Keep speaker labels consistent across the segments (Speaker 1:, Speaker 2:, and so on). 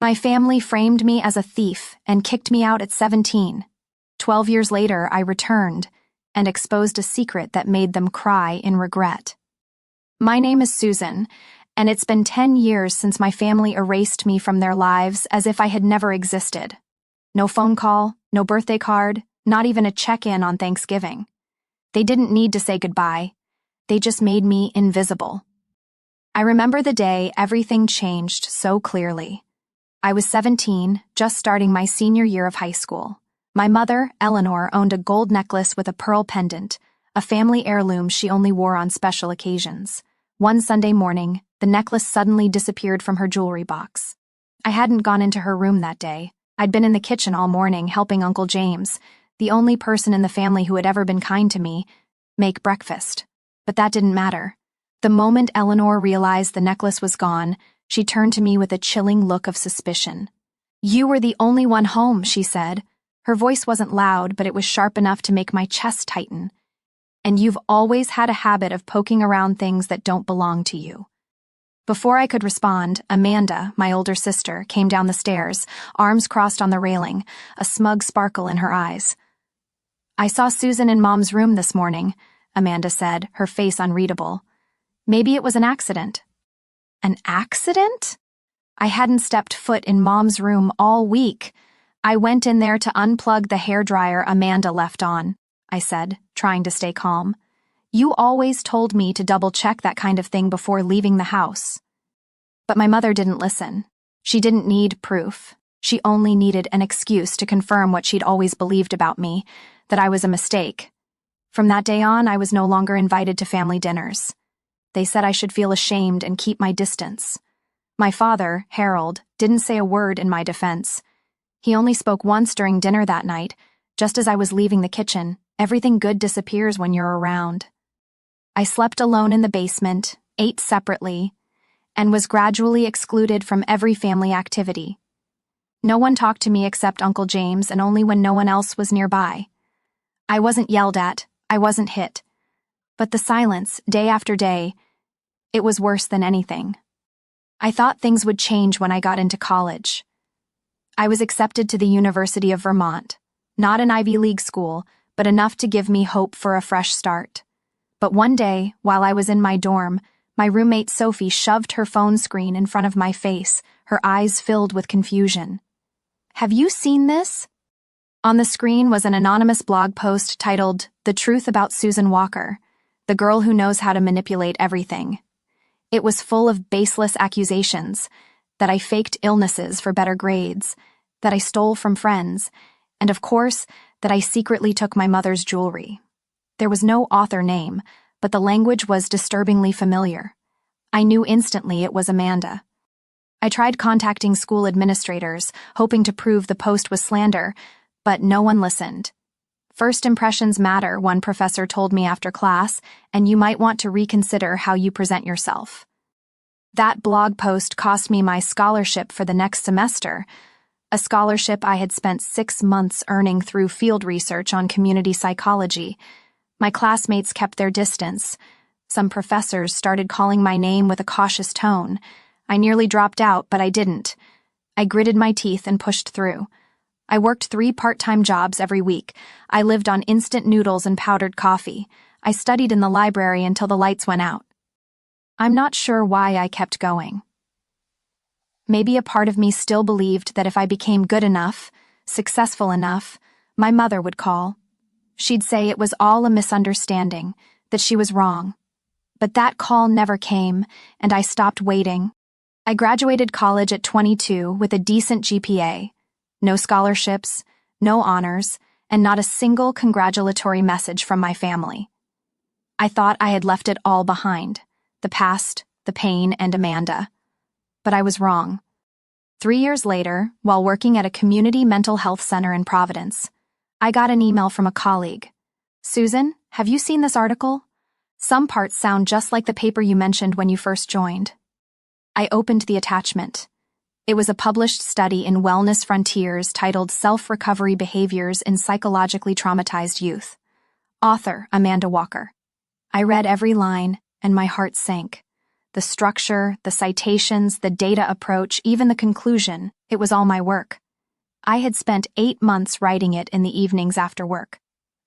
Speaker 1: My family framed me as a thief and kicked me out at 17. 12 years later, I returned and exposed a secret that made them cry in regret. My name is Susan, and it's been 10 years since my family erased me from their lives as if I had never existed. No phone call, no birthday card, not even a check-in on Thanksgiving. They didn't need to say goodbye. They just made me invisible. I remember the day everything changed so clearly. I was 17, just starting my senior year of high school. My mother, Eleanor, owned a gold necklace with a pearl pendant, a family heirloom she only wore on special occasions. One Sunday morning, the necklace suddenly disappeared from her jewelry box. I hadn't gone into her room that day. I'd been in the kitchen all morning helping Uncle James, the only person in the family who had ever been kind to me, make breakfast. But that didn't matter. The moment Eleanor realized the necklace was gone, she turned to me with a chilling look of suspicion. "You were the only one home," she said. Her voice wasn't loud, but it was sharp enough to make my chest tighten. "And you've always had a habit of poking around things that don't belong to you." Before I could respond, Amanda, my older sister, came down the stairs, arms crossed on the railing, a smug sparkle in her eyes. "I saw Susan in Mom's room this morning," Amanda said, her face unreadable. "Maybe it was an accident." An accident? I hadn't stepped foot in Mom's room all week. "I went in there to unplug the hairdryer Amanda left on," I said, trying to stay calm. "You always told me to double-check that kind of thing before leaving the house." But my mother didn't listen. She didn't need proof. She only needed an excuse to confirm what she'd always believed about me, that I was a mistake. From that day on, I was no longer invited to family dinners. They said I should feel ashamed and keep my distance. My father, Harold, didn't say a word in my defense. He only spoke once during dinner that night, just as I was leaving the kitchen. Everything good disappears when you're around. I slept alone in the basement, ate separately, and was gradually excluded from every family activity. No one talked to me except Uncle James, and only when no one else was nearby. I wasn't yelled at, I wasn't hit. But the silence, day after day, it was worse than anything. I thought things would change when I got into college. I was accepted to the University of Vermont, not an Ivy League school, but enough to give me hope for a fresh start. But one day, while I was in my dorm, my roommate Sophie shoved her phone screen in front of my face, her eyes filled with confusion. "Have you seen this?" On the screen was an anonymous blog post titled, "The Truth About Susan Walker, the girl who knows how to manipulate everything." It was full of baseless accusations, that I faked illnesses for better grades, that I stole from friends, and of course, that I secretly took my mother's jewelry. There was no author name, but the language was disturbingly familiar. I knew instantly it was Amanda. I tried contacting school administrators, hoping to prove the post was slander, but no one listened. "First impressions matter," one professor told me after class, "and you might want to reconsider how you present yourself." That blog post cost me my scholarship for the next semester, a scholarship I had spent 6 months earning through field research on community psychology. My classmates kept their distance. Some professors started calling my name with a cautious tone. I nearly dropped out, but I didn't. I gritted my teeth and pushed through. I worked 3 part-time jobs every week. I lived on instant noodles and powdered coffee. I studied in the library until the lights went out. I'm not sure why I kept going. Maybe a part of me still believed that if I became good enough, successful enough, my mother would call. She'd say it was all a misunderstanding, that she was wrong. But that call never came, and I stopped waiting. I graduated college at 22 with a decent GPA. No scholarships, no honors, and not a single congratulatory message from my family. I thought I had left it all behind, the past, the pain, and Amanda. But I was wrong. 3 years later, while working at a community mental health center in Providence, I got an email from a colleague. "Susan, have you seen this article? Some parts sound just like the paper you mentioned when you first joined." I opened the attachment. It was a published study in Wellness Frontiers titled Self-Recovery Behaviors in Psychologically Traumatized Youth. Author, Amanda Walker. I read every line, and my heart sank. The The structure, the citations, the data approach, even the conclusion, it was all my work. I had spent 8 months writing it in the evenings after work.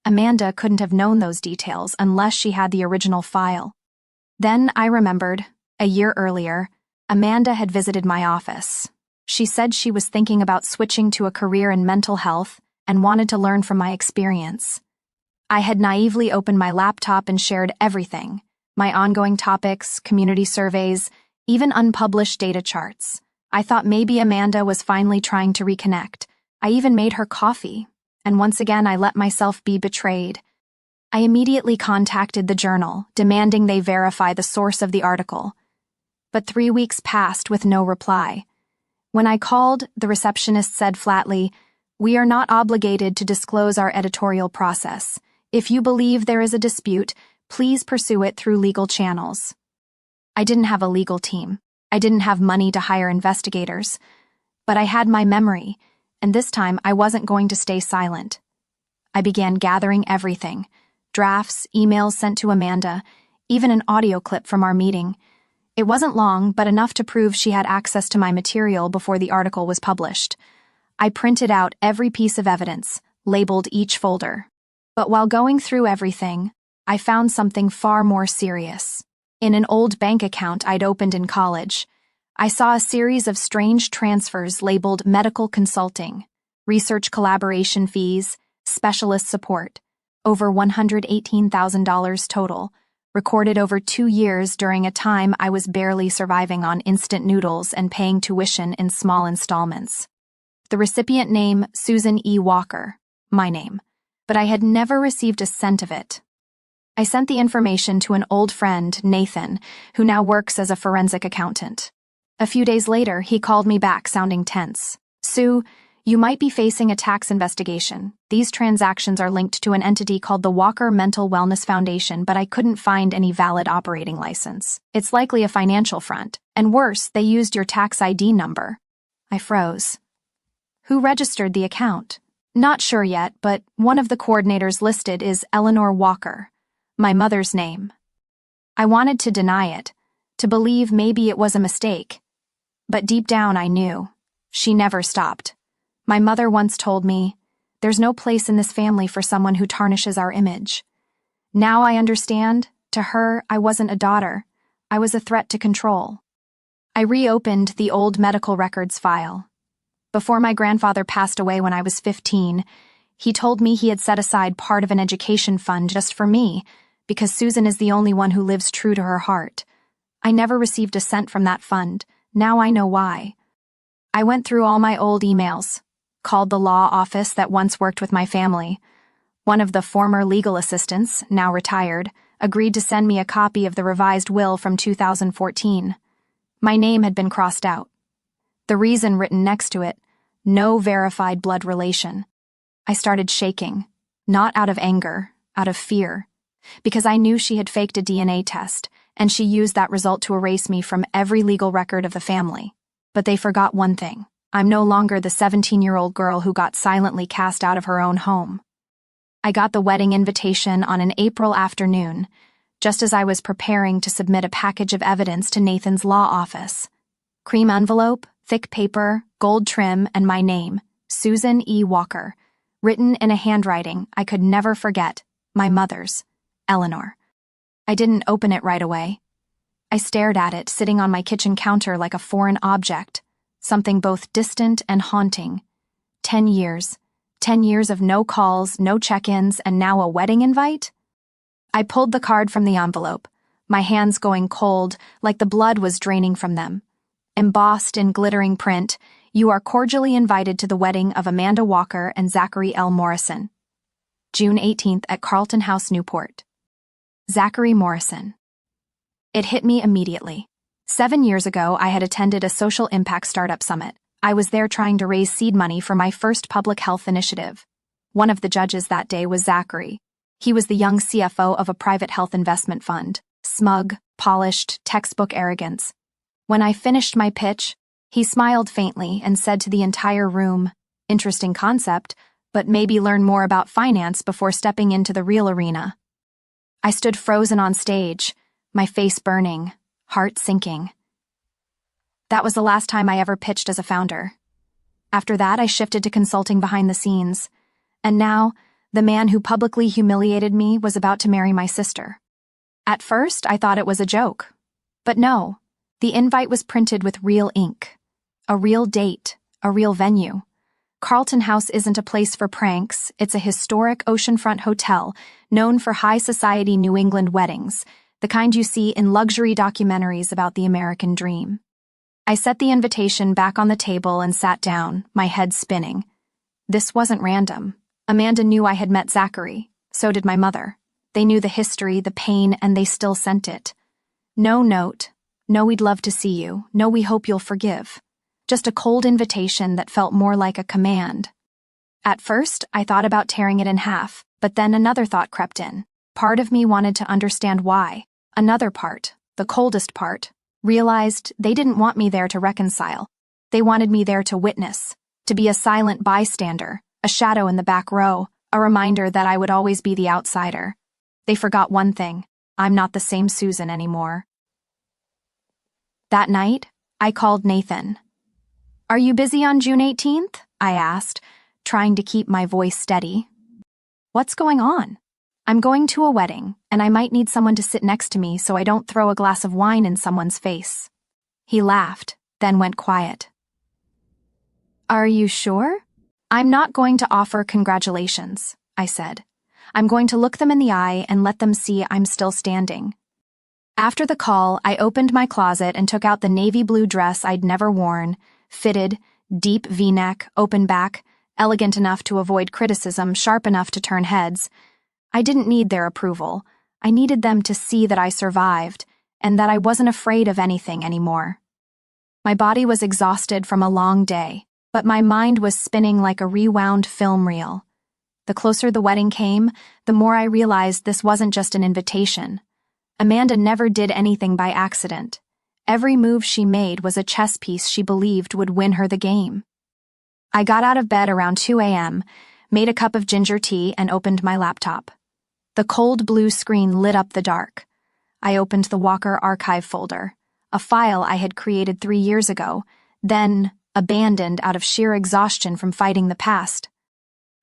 Speaker 1: Amanda couldn't have known those details unless she had the original file. Then I remembered, a year earlier, Amanda had visited my office. She said she was thinking about switching to a career in mental health and wanted to learn from my experience. I had naively opened my laptop and shared everything, my ongoing topics, community surveys, even unpublished data charts. I thought maybe Amanda was finally trying to reconnect. I even made her coffee, and once again I let myself be betrayed. I immediately contacted the journal, demanding they verify the source of the article. But 3 weeks passed with no reply. When I called, the receptionist said flatly, "We are not obligated to disclose our editorial process. If you believe there is a dispute, please pursue it through legal channels." I didn't have a legal team. I didn't have money to hire investigators. But I had my memory, and this time I wasn't going to stay silent. I began gathering everything: drafts, emails sent to Amanda, even an audio clip from our meeting. It wasn't long, but enough to prove she had access to my material before the article was published. I printed out every piece of evidence, labeled each folder. But while going through everything, I found something far more serious. In an old bank account I'd opened in college, I saw a series of strange transfers labeled medical consulting, research collaboration fees, specialist support, over $118,000 total, recorded over 2 years during a time I was barely surviving on instant noodles and paying tuition in small installments. The recipient name, Susan E. Walker, my name, but I had never received a cent of it. I sent the information to an old friend, Nathan, who now works as a forensic accountant. A few days later, he called me back, sounding tense. "Sue, you might be facing a tax investigation. These transactions are linked to an entity called the Walker Mental Wellness Foundation, but I couldn't find any valid operating license. It's likely a financial front. And worse, they used your tax ID number." I froze. "Who registered the account?" "Not sure yet, but one of the coordinators listed is Eleanor Walker, my mother's name." I wanted to deny it, to believe maybe it was a mistake. But deep down I knew. She never stopped. My mother once told me, "There's no place in this family for someone who tarnishes our image." Now I understand, to her, I wasn't a daughter. I was a threat to control. I reopened the old medical records file. Before my grandfather passed away when I was 15, he told me he had set aside part of an education fund just for me, because Susan is the only one who lives true to her heart. I never received a cent from that fund. Now I know why. I went through all my old emails, called the law office that once worked with my family. One of the former legal assistants, now retired, agreed to send me a copy of the revised will from 2014. My name had been crossed out. The reason written next to it, no verified blood relation. I started shaking, not out of anger, out of fear, because I knew she had faked a DNA test, and she used that result to erase me from every legal record of the family. But they forgot one thing. I'm no longer the 17-year-old girl who got silently cast out of her own home. I got the wedding invitation on an April afternoon, just as I was preparing to submit a package of evidence to Nathan's law office. Cream envelope, thick paper, gold trim, and my name, Susan E. Walker, written in a handwriting I could never forget, my mother's, Eleanor. I didn't open it right away. I stared at it sitting on my kitchen counter like a foreign object, something both distant and haunting. 10 years. 10 years of no calls, no check-ins, and now a wedding invite? I pulled the card from the envelope, my hands going cold, like the blood was draining from them. Embossed in glittering print, "You are cordially invited to the wedding of Amanda Walker and Zachary L. Morrison. June 18th at Carlton House, Newport." Zachary Morrison. It hit me immediately. 7 years ago, I had attended a social impact startup summit. I was there trying to raise seed money for my first public health initiative. One of the judges that day was Zachary. He was the young CFO of a private health investment fund. Smug, polished, textbook arrogance. When I finished my pitch, he smiled faintly and said to the entire room, "Interesting concept, but maybe learn more about finance before stepping into the real arena." I stood frozen on stage, my face burning, heart sinking. That was the last time I ever pitched as a founder. After that, I shifted to consulting behind the scenes. And now, the man who publicly humiliated me was about to marry my sister. At first, I thought it was a joke. But no, the invite was printed with real ink. A real date, a real venue. Carlton House isn't a place for pranks, it's a historic oceanfront hotel known for high society New England weddings, the kind you see in luxury documentaries about the American dream. I set the invitation back on the table and sat down, my head spinning. This wasn't random. Amanda knew I had met Zachary. So did my mother. They knew the history, the pain, and they still sent it. No note. No, we'd love to see you. No, we hope you'll forgive. Just a cold invitation that felt more like a command. At first, I thought about tearing it in half, but then another thought crept in. Part of me wanted to understand why. Another part, the coldest part, realized they didn't want me there to reconcile. They wanted me there to witness, to be a silent bystander, a shadow in the back row, a reminder that I would always be the outsider. They forgot one thing: I'm not the same Susan anymore. That night, I called Nathan. "Are you busy on June 18th? I asked, trying to keep my voice steady. "What's going on?" "I'm going to a wedding, and I might need someone to sit next to me so I don't throw a glass of wine in someone's face." He laughed, then went quiet. "Are you sure?" "I'm not going to offer congratulations," I said. "I'm going to look them in the eye and let them see I'm still standing." After the call, I opened my closet and took out the navy blue dress I'd never worn, fitted, deep V-neck, open back, elegant enough to avoid criticism, sharp enough to turn heads. I didn't need their approval. I needed them to see that I survived, and that I wasn't afraid of anything anymore. My body was exhausted from a long day, but my mind was spinning like a rewound film reel. The closer the wedding came, the more I realized this wasn't just an invitation. Amanda never did anything by accident. Every move she made was a chess piece she believed would win her the game. I got out of bed around 2 a.m., made a cup of ginger tea, and opened my laptop. The cold blue screen lit up the dark. I opened the Walker archive folder, a file I had created 3 years ago, then abandoned out of sheer exhaustion from fighting the past.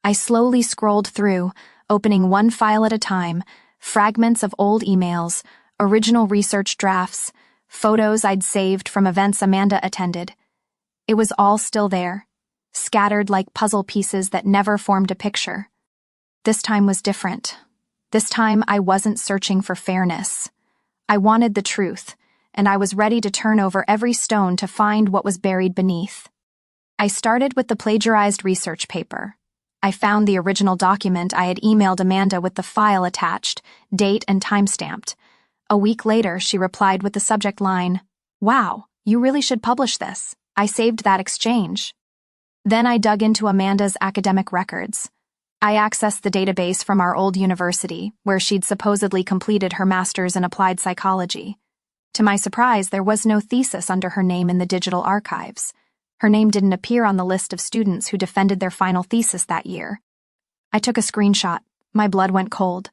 Speaker 1: I slowly scrolled through, opening one file at a time, fragments of old emails, original research drafts, photos I'd saved from events Amanda attended. It was all still there, scattered like puzzle pieces that never formed a picture. This time was different. This time I wasn't searching for fairness. I wanted the truth, and I was ready to turn over every stone to find what was buried beneath. I started with the plagiarized research paper. I found the original document I had emailed Amanda with the file attached, date and time-stamped. A week later, she replied with the subject line, "Wow, you really should publish this. I saved that exchange." Then I dug into Amanda's academic records. I accessed the database from our old university, where she'd supposedly completed her master's in applied psychology. To my surprise, there was no thesis under her name in the digital archives. Her name didn't appear on the list of students who defended their final thesis that year. I took a screenshot. My blood went cold.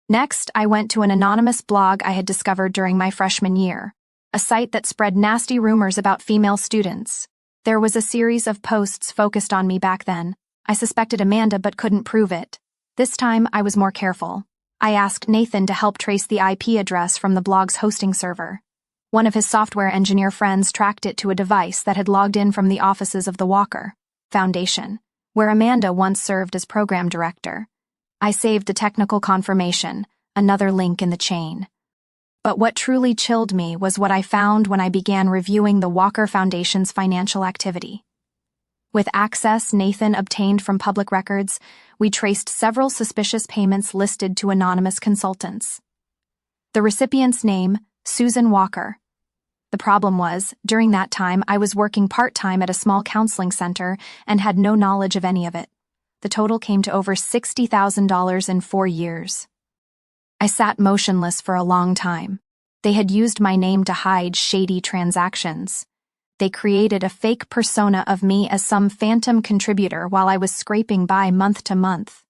Speaker 1: Next, I went to an anonymous blog I had discovered during my freshman year, a site that spread nasty rumors about female students. There was a series of posts focused on me back then. I suspected Amanda but couldn't prove it. This time, I was more careful. I asked Nathan to help trace the IP address from the blog's hosting server. One of his software engineer friends tracked it to a device that had logged in from the offices of the Walker Foundation, where Amanda once served as program director. I saved the technical confirmation, another link in the chain. But what truly chilled me was what I found when I began reviewing the Walker Foundation's financial activity. With access Nathan obtained from public records, we traced several suspicious payments listed to anonymous consultants. The recipient's name, Susan Walker. The problem was, during that time, I was working part-time at a small counseling center and had no knowledge of any of it. The total came to over $60,000 in 4 years. I sat motionless for a long time. They had used my name to hide shady transactions. They created a fake persona of me as some phantom contributor while I was scraping by month to month.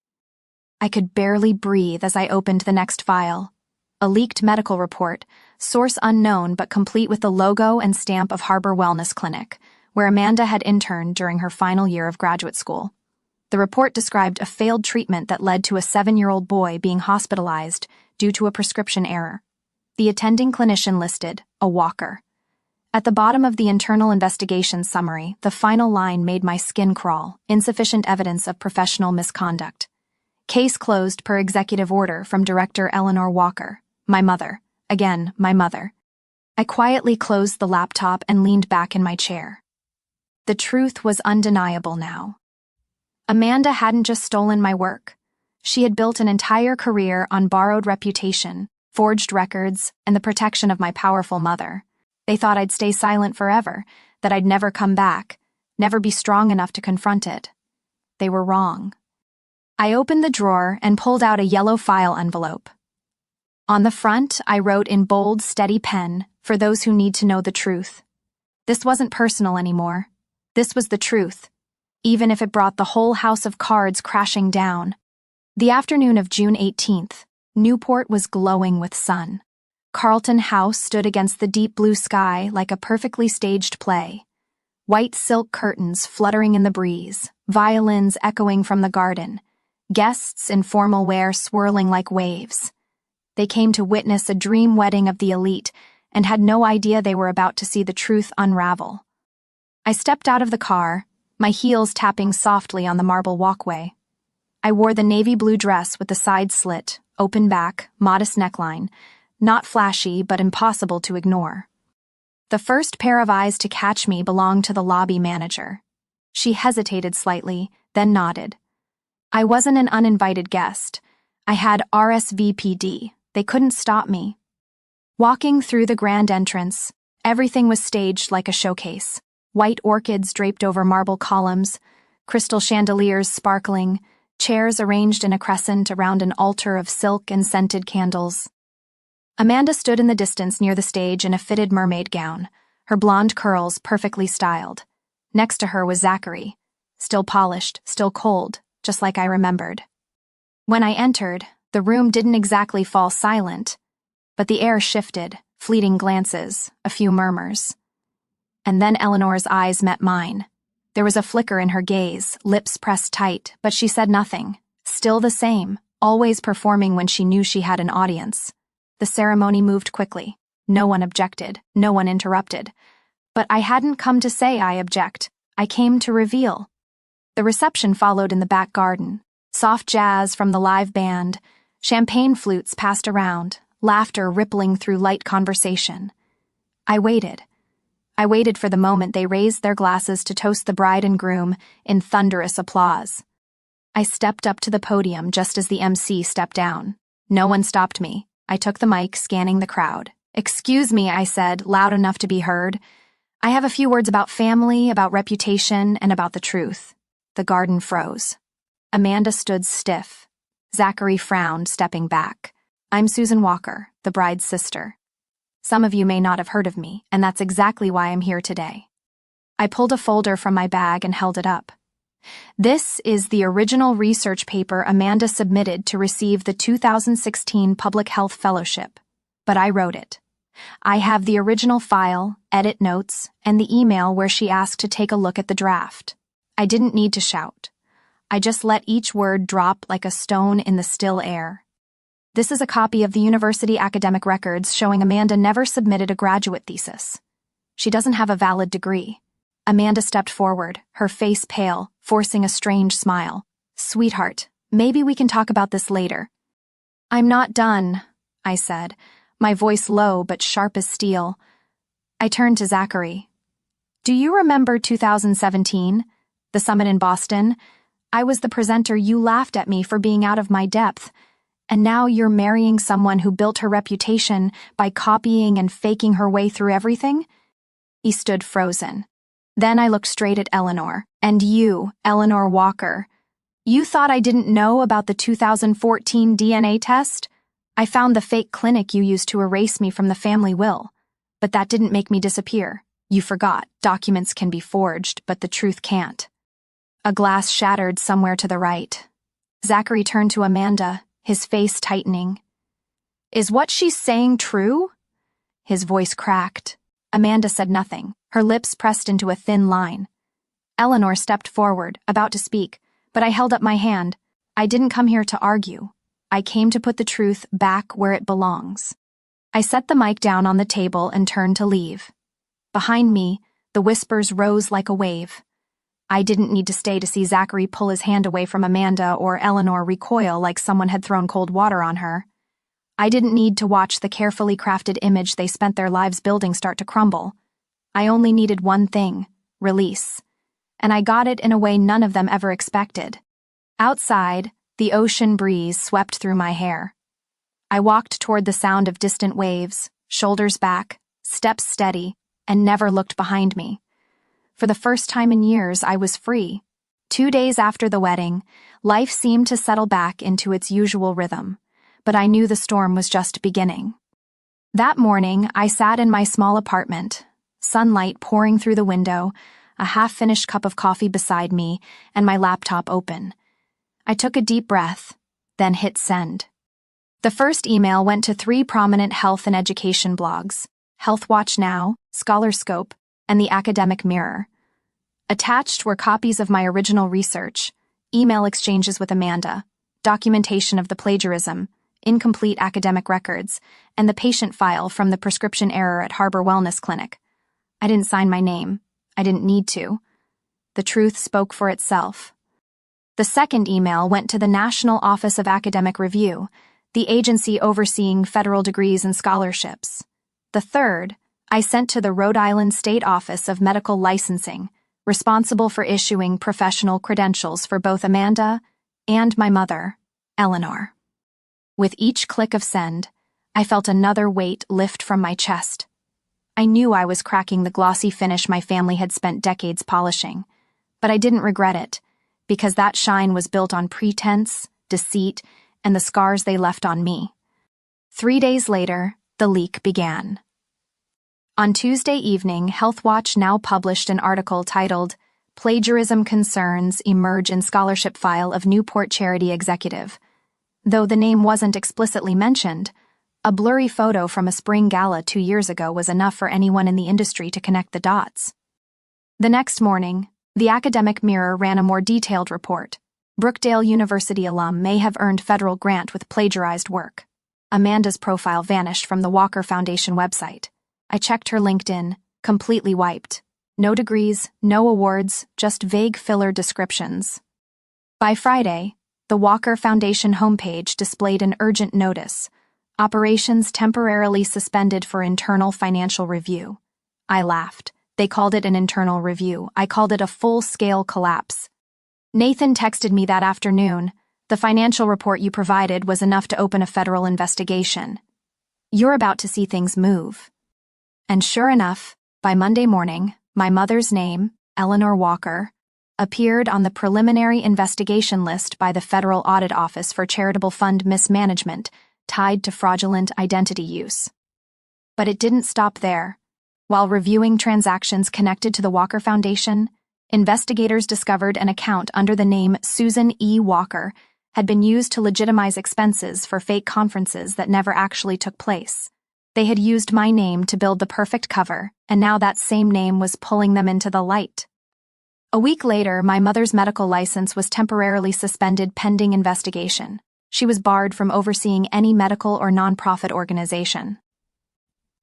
Speaker 1: I could barely breathe as I opened the next file. A leaked medical report, source unknown but complete with the logo and stamp of Harbor Wellness Clinic, where Amanda had interned during her final year of graduate school. The report described a failed treatment that led to a 7-year-old boy being hospitalized due to a prescription error. The attending clinician listed a walker. At the bottom of the internal investigation summary, the final line made my skin crawl: insufficient evidence of professional misconduct. Case closed per executive order from Director Eleanor Walker. My mother. Again, my mother. I quietly closed the laptop and leaned back in my chair. The truth was undeniable now. Amanda hadn't just stolen my work. She had built an entire career on borrowed reputation, forged records, and the protection of my powerful mother. They thought I'd stay silent forever, that I'd never come back, never be strong enough to confront it. They were wrong. I opened the drawer and pulled out a yellow file envelope. On the front, I wrote in bold, steady pen, "For those who need to know the truth." This wasn't personal anymore. This was the truth, even if it brought the whole house of cards crashing down. The afternoon of June 18th, Newport was glowing with sun. Carlton House stood against the deep blue sky like a perfectly staged play. White silk curtains fluttering in the breeze, violins echoing from the garden, guests in formal wear swirling like waves. They came to witness a dream wedding of the elite and had no idea they were about to see the truth unravel. I stepped out of the car, my heels tapping softly on the marble walkway. I wore the navy blue dress with the side slit, open back, modest neckline, not flashy but impossible to ignore. The first pair of eyes to catch me belonged to the lobby manager. She hesitated slightly, then nodded. I wasn't an uninvited guest. I had RSVP'd. They couldn't stop me. Walking through the grand entrance, everything was staged like a showcase. White orchids draped over marble columns, crystal chandeliers sparkling, chairs arranged in a crescent around an altar of silk and scented candles. Amanda stood in the distance near the stage in a fitted mermaid gown, her blonde curls perfectly styled. Next to her was Zachary, still polished, still cold, just like I remembered. When I entered, the room didn't exactly fall silent, but the air shifted, fleeting glances, a few murmurs. And then Eleanor's eyes met mine. There was a flicker in her gaze, lips pressed tight, but she said nothing. Still the same, always performing when she knew she had an audience. The ceremony moved quickly. No one objected, no one interrupted. But I hadn't come to say I object. I came to reveal. The reception followed in the back garden. Soft jazz from the live band, champagne flutes passed around, laughter rippling through light conversation. I waited. I waited for the moment they raised their glasses to toast the bride and groom in thunderous applause. I stepped up to the podium just as the MC stepped down. No one stopped me. I took the mic, scanning the crowd. "Excuse me," I said, loud enough to be heard. "I have a few words about family, about reputation, and about the truth." The garden froze. Amanda stood stiff. Zachary frowned, stepping back. "I'm Susan Walker, the bride's sister. Some of you may not have heard of me, and that's exactly why I'm here today." I pulled a folder from my bag and held it up. This is the original research paper Amanda submitted to receive the 2016 Public Health Fellowship, but I wrote it. I have the original file, edit notes, and the email where she asked to take a look at the draft. I didn't need to shout. I just let each word drop like a stone in the still air. This is a copy of the university academic records showing Amanda never submitted a graduate thesis. She doesn't have a valid degree. Amanda stepped forward, her face pale, forcing a strange smile. "Sweetheart, maybe we can talk about this later." "I'm not done," I said, my voice low but sharp as steel. I turned to Zachary. "Do you remember 2017, the summit in Boston? I was the presenter. You laughed at me for being out of my depth. And now you're marrying someone who built her reputation by copying and faking her way through everything?" He stood frozen. Then I looked straight at Eleanor. "And you, Eleanor Walker. You thought I didn't know about the 2014 DNA test? I found the fake clinic you used to erase me from the family will. But that didn't make me disappear. You forgot. Documents can be forged, but the truth can't." A glass shattered somewhere to the right. Zachary turned to Amanda, his face tightening. "Is what she's saying true? His voice cracked. Amanda said nothing, her lips pressed into a thin line. Eleanor stepped forward, about to speak, but I held up my hand. I didn't come here to argue. I came to put the truth back where it belongs. I set the mic down on the table and turned to leave. Behind me, the whispers rose like a wave. I didn't need to stay to see Zachary pull his hand away from Amanda or Eleanor recoil like someone had thrown cold water on her. I didn't need to watch the carefully crafted image they spent their lives building start to crumble. I only needed one thing: release. And I got it in a way none of them ever expected. Outside, the ocean breeze swept through my hair. I walked toward the sound of distant waves, shoulders back, steps steady, and never looked behind me. For the first time in years, I was free. 2 days after the wedding, life seemed to settle back into its usual rhythm, but I knew the storm was just beginning. That morning, I sat in my small apartment, sunlight pouring through the window, a half-finished cup of coffee beside me, and my laptop open. I took a deep breath, then hit send. The first email went to 3 prominent health and education blogs: Health Watch Now, Scholarscope, and the Academic Mirror. Attached were copies of my original research, email exchanges with Amanda, documentation of the plagiarism, incomplete academic records, and the patient file from the prescription error at Harbor Wellness Clinic. I didn't sign my name. I didn't need to. The truth spoke for itself. The second email went to the National Office of Academic Review, the agency overseeing federal degrees and scholarships. The third, I sent to the Rhode Island State Office of Medical Licensing, responsible for issuing professional credentials for both Amanda and my mother, Eleanor. With each click of send, I felt another weight lift from my chest. I knew I was cracking the glossy finish my family had spent decades polishing, but I didn't regret it, because that shine was built on pretense, deceit, and the scars they left on me. 3 days later, the leak began. On Tuesday evening, Health Watch Now published an article titled, "Plagiarism Concerns Emerge in Scholarship File of Newport Charity Executive." Though the name wasn't explicitly mentioned, a blurry photo from a spring gala 2 years ago was enough for anyone in the industry to connect the dots. The next morning, the Academic Mirror ran a more detailed report. Brookdale University alum may have earned federal grant with plagiarized work. Amanda's profile vanished from the Walker Foundation website. I checked her LinkedIn, completely wiped. No degrees, no awards, just vague filler descriptions. By Friday, the Walker Foundation homepage displayed an urgent notice: operations temporarily suspended for internal financial review. I laughed. They called it an internal review. I called it a full-scale collapse. Nathan texted me that afternoon. "The financial report you provided was enough to open a federal investigation. You're about to see things move." And sure enough, by Monday morning, my mother's name, Eleanor Walker, appeared on the preliminary investigation list by the Federal Audit Office for charitable fund mismanagement tied to fraudulent identity use. But it didn't stop there. While reviewing transactions connected to the Walker Foundation, investigators discovered an account under the name Susan E. Walker had been used to legitimize expenses for fake conferences that never actually took place. They had used my name to build the perfect cover, and now that same name was pulling them into the light. A week later, my mother's medical license was temporarily suspended pending investigation. She was barred from overseeing any medical or nonprofit organization.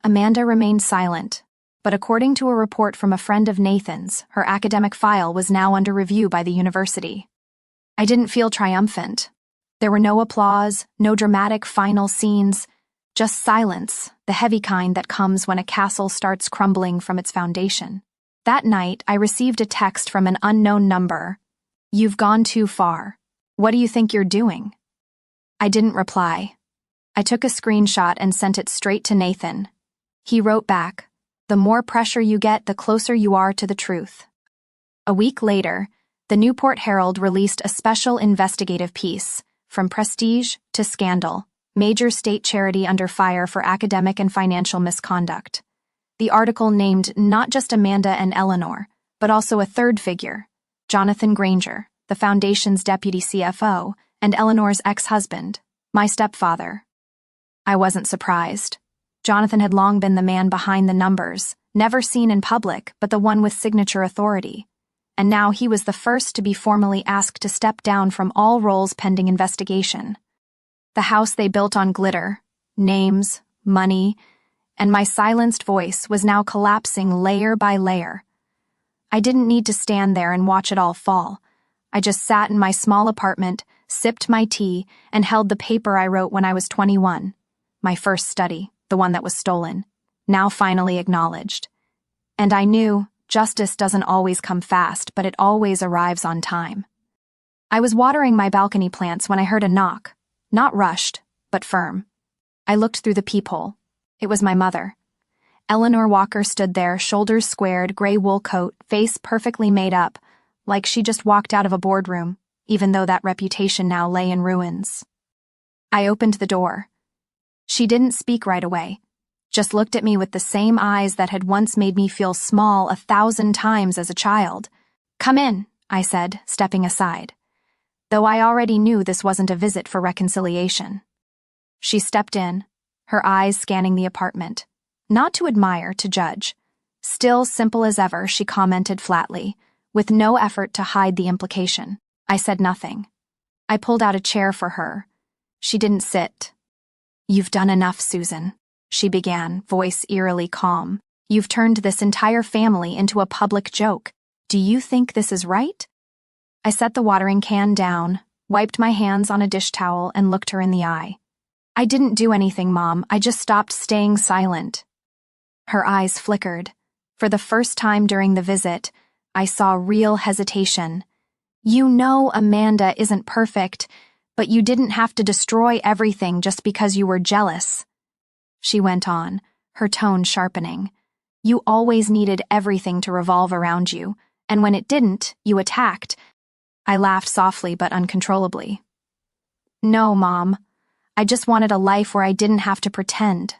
Speaker 1: Amanda remained silent, but according to a report from a friend of Nathan's, her academic file was now under review by the university. I didn't feel triumphant. There were no applause, no dramatic final scenes, just silence, the heavy kind that comes when a castle starts crumbling from its foundation. That night, I received a text from an unknown number. "You've gone too far. What do you think you're doing?" I didn't reply. I took a screenshot and sent it straight to Nathan. He wrote back, "The more pressure you get, the closer you are to the truth." A week later, the Newport Herald released a special investigative piece, "From Prestige to Scandal, Major State Charity Under Fire for Academic and Financial Misconduct." The article named not just Amanda and Eleanor, but also a third figure, Jonathan Granger, the foundation's deputy CFO, and Eleanor's ex-husband, my stepfather. I wasn't surprised. Jonathan had long been the man behind the numbers, never seen in public, but the one with signature authority. And now he was the first to be formally asked to step down from all roles pending investigation. The house they built on glitter, names, money, and my silenced voice was now collapsing layer by layer. I didn't need to stand there and watch it all fall. I just sat in my small apartment, sipped my tea, and held the paper I wrote when I was 21. My first study, the one that was stolen, now finally acknowledged. And I knew justice doesn't always come fast, but it always arrives on time. I was watering my balcony plants when I heard a knock, not rushed, but firm. I looked through the peephole. It was my mother. Eleanor Walker stood there, shoulders squared, gray wool coat, face perfectly made up, like she just walked out of a boardroom, even though that reputation now lay in ruins. I opened the door. She didn't speak right away, just looked at me with the same eyes that had once made me feel small 1,000 times as a child. "Come in," I said, stepping aside, though I already knew this wasn't a visit for reconciliation. She stepped in, her eyes scanning the apartment. Not to admire, to judge. Still simple as ever, she commented flatly, with no effort to hide the implication. I said nothing. I pulled out a chair for her. She didn't sit. "You've done enough, Susan," she began, voice eerily calm. "You've turned this entire family into a public joke. Do you think this is right?" I set the watering can down, wiped my hands on a dish towel, and looked her in the eye. "I didn't do anything, Mom. I just stopped staying silent." Her eyes flickered. For the first time during the visit, I saw real hesitation. "You know Amanda isn't perfect, but you didn't have to destroy everything just because you were jealous." She went on, her tone sharpening. "You always needed everything to revolve around you, and when it didn't, you attacked." I laughed softly but uncontrollably. "No, Mom. I just wanted a life where I didn't have to pretend.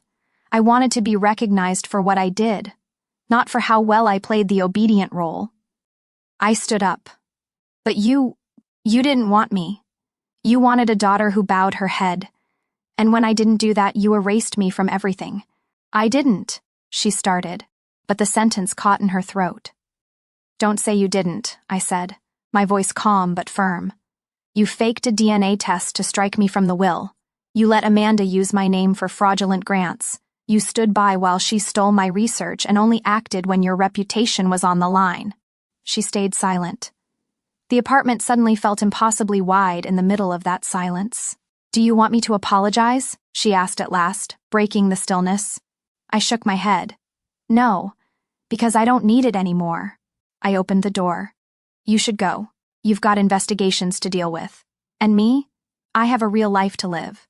Speaker 1: I wanted to be recognized for what I did, not for how well I played the obedient role." I stood up. "But you didn't want me. You wanted a daughter who bowed her head. And when I didn't do that, you erased me from everything." "I didn't," she started, but the sentence caught in her throat. "Don't say you didn't," I said, my voice calm but firm. "You faked a DNA test to strike me from the will. You let Amanda use my name for fraudulent grants. You stood by while she stole my research and only acted when your reputation was on the line." She stayed silent. The apartment suddenly felt impossibly wide in the middle of that silence. "Do you want me to apologize?" she asked at last, breaking the stillness. I shook my head. "No, because I don't need it anymore." I opened the door. "You should go. You've got investigations to deal with. And me? I have a real life to live."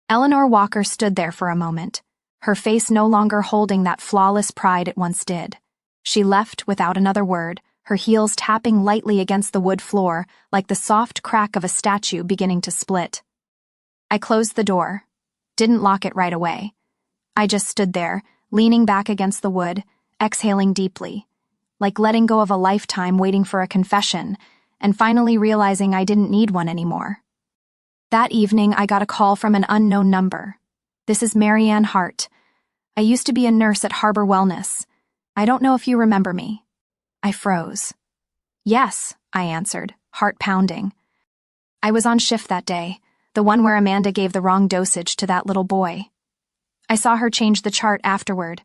Speaker 1: Eleanor Walker stood there for a moment, her face no longer holding that flawless pride it once did. She left without another word, her heels tapping lightly against the wood floor like the soft crack of a statue beginning to split. I closed the door, didn't lock it right away. I just stood there, leaning back against the wood, exhaling deeply, like letting go of a lifetime waiting for a confession, and finally realizing I didn't need one anymore. That evening, I got a call from an unknown number. "This is Marianne Hart. I used to be a nurse at Harbor Wellness. I don't know if you remember me." I froze. "Yes," I answered, heart pounding. I was on shift that day, the one where Amanda gave the wrong dosage to that little boy. I saw her change the chart afterward.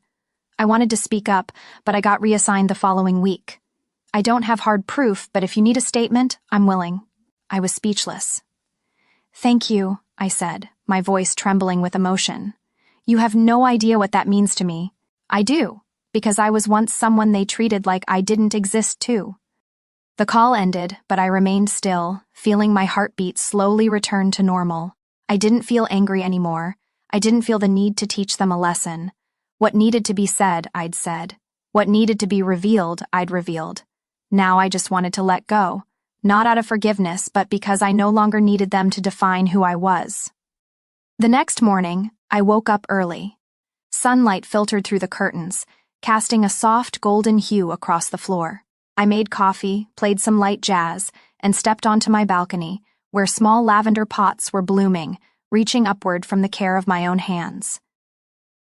Speaker 1: I wanted to speak up, but I got reassigned the following week. "I don't have hard proof, but if you need a statement, I'm willing." I was speechless. "Thank you," I said, my voice trembling with emotion. "You have no idea what that means to me." "I do, because I was once someone they treated like I didn't exist too." The call ended, but I remained still, feeling my heartbeat slowly return to normal. I didn't feel angry anymore. I didn't feel the need to teach them a lesson. What needed to be said, I'd said. What needed to be revealed, I'd revealed. Now I just wanted to let go, not out of forgiveness, but because I no longer needed them to define who I was. The next morning, I woke up early. Sunlight filtered through the curtains, casting a soft golden hue across the floor. I made coffee, played some light jazz, and stepped onto my balcony, where small lavender pots were blooming, reaching upward from the care of my own hands.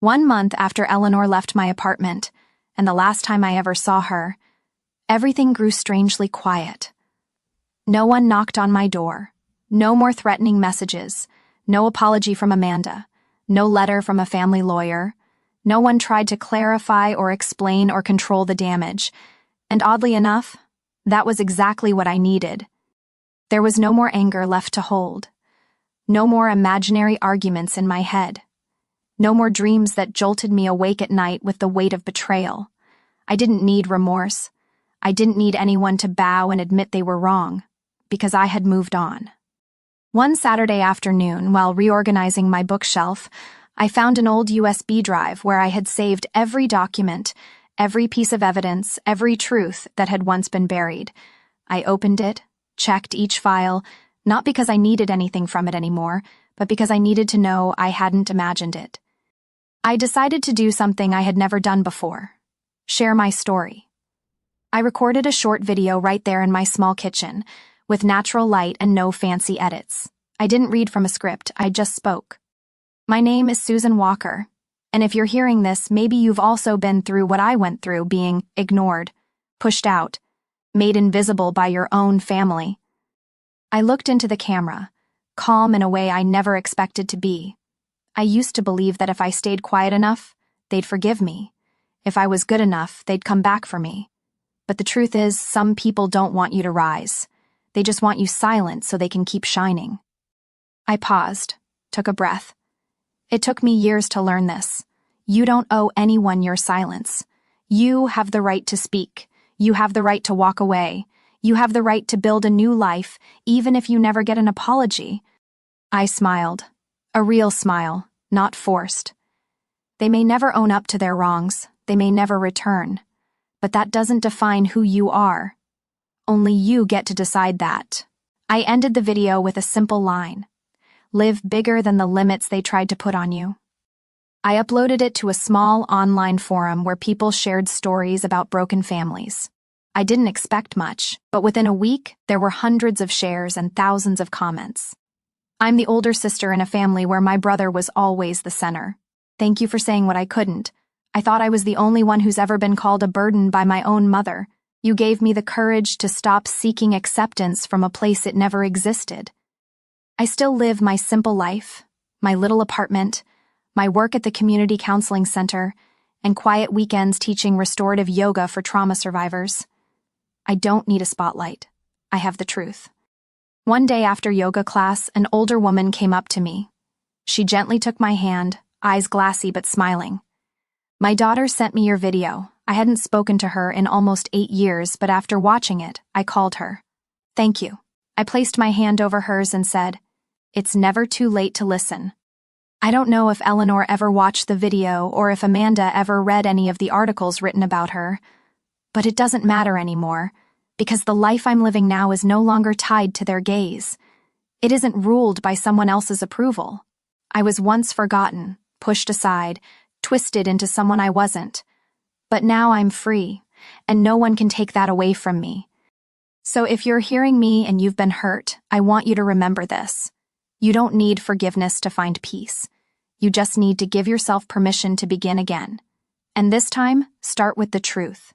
Speaker 1: 1 month after Eleanor left my apartment, and the last time I ever saw her, everything grew strangely quiet. No one knocked on my door. No more threatening messages. No apology from Amanda. No letter from a family lawyer. No one tried to clarify or explain or control the damage. And oddly enough, that was exactly what I needed. There was no more anger left to hold. No more imaginary arguments in my head. No more dreams that jolted me awake at night with the weight of betrayal. I didn't need remorse. I didn't need anyone to bow and admit they were wrong, because I had moved on. One Saturday afternoon, while reorganizing my bookshelf, I found an old USB drive where I had saved every document, every piece of evidence, every truth that had once been buried. I opened it, checked each file, not because I needed anything from it anymore, but because I needed to know I hadn't imagined it. I decided to do something I had never done before: share my story. I recorded a short video right there in my small kitchen, with natural light and no fancy edits. I didn't read from a script, I just spoke. My name is Susan Walker, and if you're hearing this, maybe you've also been through what I went through, being ignored, pushed out, made invisible by your own family. I looked into the camera, calm in a way I never expected to be. I used to believe that if I stayed quiet enough, they'd forgive me. If I was good enough, they'd come back for me. But the truth is, some people don't want you to rise. They just want you silent so they can keep shining. I paused, took a breath. It took me years to learn this. You don't owe anyone your silence. You have the right to speak. You have the right to walk away. You have the right to build a new life, even if you never get an apology. I smiled. A real smile, not forced. They may never own up to their wrongs. They may never return. But that doesn't define who you are. Only you get to decide that. I ended the video with a simple line: live bigger than the limits they tried to put on you. I uploaded it to a small online forum where people shared stories about broken families. I didn't expect much, but within a week, there were hundreds of shares and thousands of comments. I'm the older sister in a family where my brother was always the center. Thank you for saying what I couldn't. I thought I was the only one who's ever been called a burden by my own mother. You gave me the courage to stop seeking acceptance from a place it never existed. I still live my simple life, my little apartment, my work at the community counseling center, and quiet weekends teaching restorative yoga for trauma survivors. I don't need a spotlight. I have the truth. One day after yoga class, an older woman came up to me. She gently took my hand, eyes glassy but smiling. My daughter sent me your video. I hadn't spoken to her in almost 8 years, but after watching it, I called her. Thank you. I placed my hand over hers and said, it's never too late to listen. I don't know if Eleanor ever watched the video or if Amanda ever read any of the articles written about her, but it doesn't matter anymore, because the life I'm living now is no longer tied to their gaze. It isn't ruled by someone else's approval. I was once forgotten, pushed aside, twisted into someone I wasn't. But now I'm free, and no one can take that away from me. So if you're hearing me and you've been hurt, I want you to remember this. You don't need forgiveness to find peace. You just need to give yourself permission to begin again. And this time, start with the truth.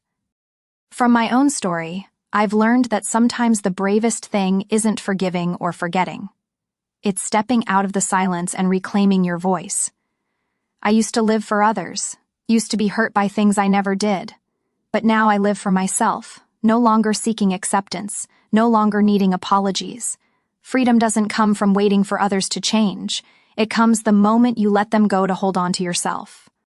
Speaker 1: From my own story, I've learned that sometimes the bravest thing isn't forgiving or forgetting. It's stepping out of the silence and reclaiming your voice. I used to live for others, used to be hurt by things I never did. But now I live for myself, no longer seeking acceptance, no longer needing apologies. Freedom doesn't come from waiting for others to change. It comes the moment you let them go to hold on to yourself.